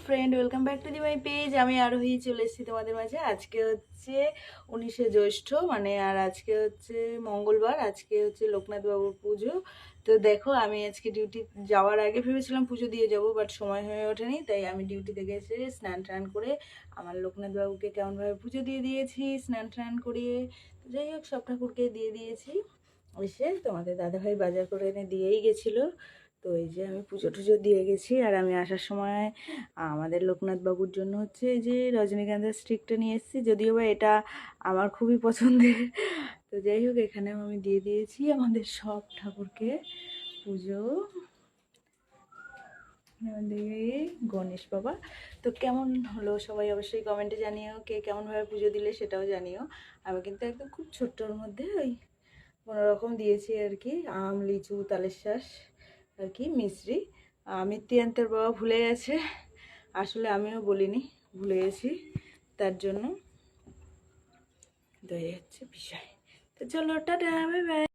Friend, welcome back to the my page. আমি আরোহী চলে এসেছি তোমাদের মাঝে। আজকে হচ্ছে 19শে জ্যৈষ্ঠ, মানে আর আজকে হচ্ছে মঙ্গলবার। আজকে হচ্ছে লোকনাথ বাবুর পুজো। তো দেখো, আমি আজকে ডিউটি যাওয়ার আগে ভেবেছিলাম পুজো দিয়ে যাব, বাট সময় হয়ে ওঠেনি, তাই আমি ডিউটি থেকে এসে স্নান টান করে আমার লোকনাথ বাবুকে কেমনভাবে পুজো দিয়ে দিয়েছি, স্নান টান করিয়ে। তো যাই হোক, সব ঠাকুরকে দিয়ে দিয়েছি। এসে তোমাদের দাদাভাই বাজার করে এনে দিয়েই গেছিলো। তো এই যে আমি পুজো টুজো দিয়ে গেছি। আর আমি আসার সময় আমাদের লোকনাথ বাবুর জন্য হচ্ছে এই যে রজনীগন্ধার স্টিকটা নিয়ে এসেছি, যদিও বা এটা আমার খুবই পছন্দের। তো যাই হোক, এখানেও আমি দিয়ে দিয়েছি আমাদের সব ঠাকুরকে পুজো। গণেশ বাবা। তো কেমন হলো সবাই অবশ্যই কমেন্টে জানিও, কে কেমনভাবে পুজো দিলে সেটাও জানিও। আমি কিন্তু একদম খুব ছোট্টর মধ্যে ওই কোনোরকম দিয়েছি আর কি, আম, লিচু, তালের শাঁস আর কি, মিশ্রি। মিত্তি আনতের বাবা ভুলে গেছে, আসলে আমিও বলিনি, ভুলে গেছি তার জন্য। তো এই হচ্ছে বিষয়। তো চলো, টাটা, বাই বাই।